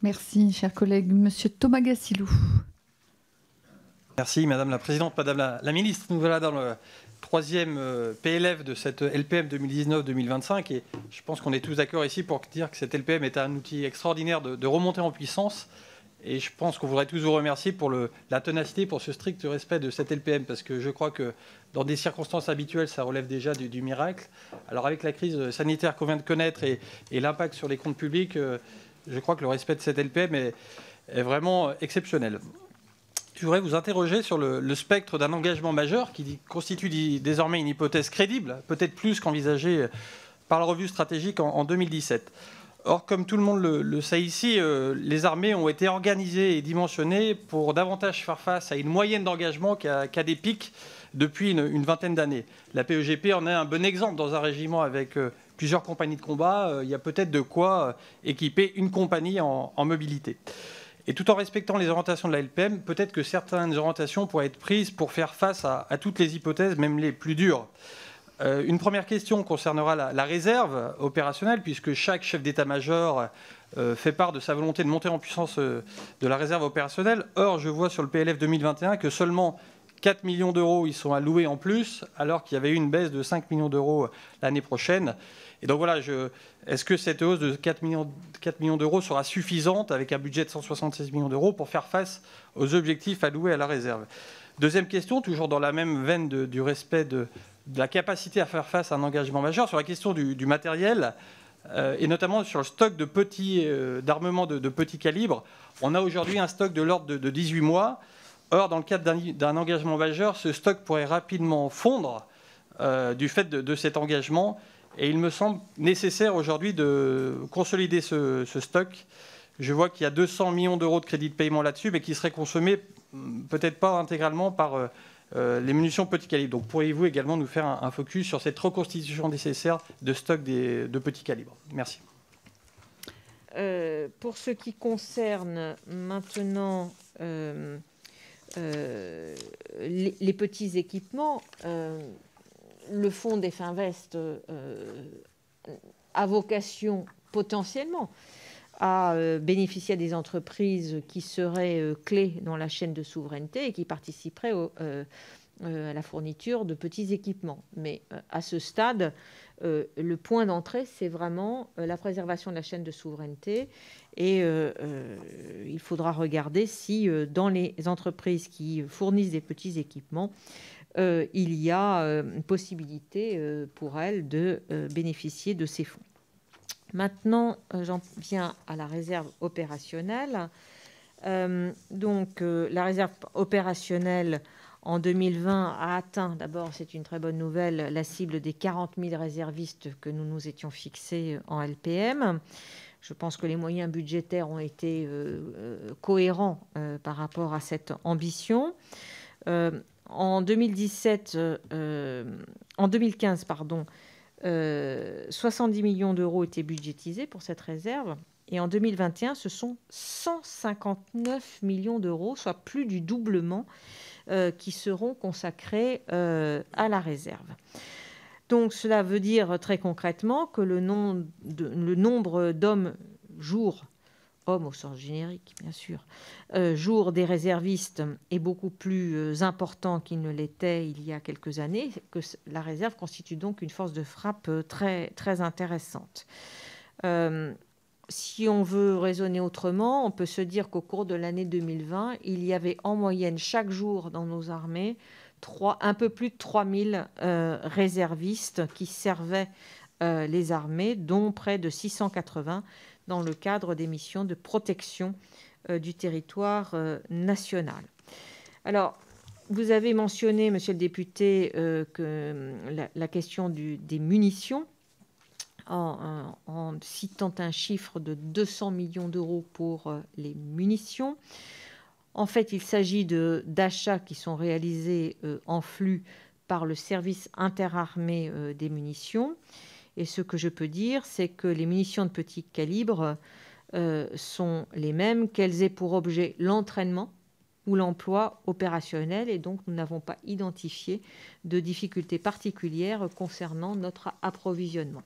Merci, cher collègue. Monsieur Thomas Gassilou. Merci Madame la Présidente, Madame la Ministre. Nous voilà dans le troisième PLF de cette LPM 2019-2025 et je pense qu'on est tous d'accord ici pour dire que cette LPM est un outil extraordinaire de remontée en puissance et je pense qu'on voudrait tous vous remercier pour la ténacité, pour ce strict respect de cette LPM parce que je crois que dans des circonstances habituelles, ça relève déjà du miracle. Alors avec la crise sanitaire qu'on vient de connaître et l'impact sur les comptes publics, je crois que le respect de cette LPM est vraiment exceptionnel. Je voudrais vous interroger sur le spectre d'un engagement majeur qui constitue désormais une hypothèse crédible, peut-être plus qu'envisagée par la revue stratégique en 2017. Or, comme tout le monde le sait ici, les armées ont été organisées et dimensionnées pour davantage faire face à une moyenne d'engagement qu'à des pics depuis une vingtaine d'années. La PEGP en est un bon exemple dans un régiment avec plusieurs compagnies de combat. Il y a peut-être de quoi équiper une compagnie en mobilité. Et tout en respectant les orientations de la LPM, peut-être que certaines orientations pourraient être prises pour faire face à toutes les hypothèses, même les plus dures. Une première question concernera la réserve opérationnelle, puisque chaque chef d'état-major fait part de sa volonté de monter en puissance de la réserve opérationnelle. Or, je vois sur le PLF 2021 que seulement 4 millions d'euros y sont alloués en plus, alors qu'il y avait eu une baisse de 5 millions d'euros l'année prochaine. Et donc voilà, est-ce que cette hausse de 4 millions d'euros sera suffisante avec un budget de 176 millions d'euros pour faire face aux objectifs alloués à la réserve? Deuxième question, toujours dans la même veine du respect de la capacité à faire face à un engagement majeur, sur la question du matériel, et notamment sur le stock d'armement de petit calibre. On a aujourd'hui un stock de l'ordre de 18 mois. Or, dans le cadre d'un engagement majeur, ce stock pourrait rapidement fondre du fait de cet engagement. Et il me semble nécessaire aujourd'hui de consolider ce stock. Je vois qu'il y a 200 millions d'euros de crédit de paiement là-dessus, mais qui seraient consommés peut-être pas intégralement par les munitions petit calibre. Donc pourriez-vous également nous faire un focus sur cette reconstitution nécessaire de stock de petit calibre? Merci. Pour ce qui concerne maintenant les petits équipements, le fonds des Finvest a vocation potentiellement à bénéficier à des entreprises qui seraient clés dans la chaîne de souveraineté et qui participeraient à la fourniture de petits équipements. Mais à ce stade, le point d'entrée, c'est vraiment la préservation de la chaîne de souveraineté. Et il faudra regarder si dans les entreprises qui fournissent des petits équipements, il y a une possibilité pour elles de bénéficier de ces fonds. Maintenant, j'en viens à la réserve opérationnelle. La réserve opérationnelle en 2020 a atteint, d'abord c'est une très bonne nouvelle, la cible des 40 000 réservistes que nous nous étions fixés en LPM. Je pense que les moyens budgétaires ont été cohérents par rapport à cette ambition. En 2015, 70 millions d'euros étaient budgétisés pour cette réserve. Et en 2021, ce sont 159 millions d'euros, soit plus du doublement, qui seront consacrés à la réserve. Donc cela veut dire très concrètement que le nombre d'hommes jour, hommes au sens générique bien sûr, jour des réservistes est beaucoup plus important qu'il ne l'était il y a quelques années, que la réserve constitue donc une force de frappe très, très intéressante. Si on veut raisonner autrement, on peut se dire qu'au cours de l'année 2020, il y avait en moyenne chaque jour dans nos armées un peu plus de 3000 réservistes qui servaient les armées, dont près de 680 dans le cadre des missions de protection du territoire national. Alors, vous avez mentionné, monsieur le député, que la question des munitions, en citant un chiffre de 200 millions d'euros pour les munitions. En fait, il s'agit d'achats qui sont réalisés en flux par le service interarmé des munitions. Et ce que je peux dire, c'est que les munitions de petit calibre sont les mêmes, qu'elles aient pour objet l'entraînement ou l'emploi opérationnel. Et donc, nous n'avons pas identifié de difficultés particulières concernant notre approvisionnement.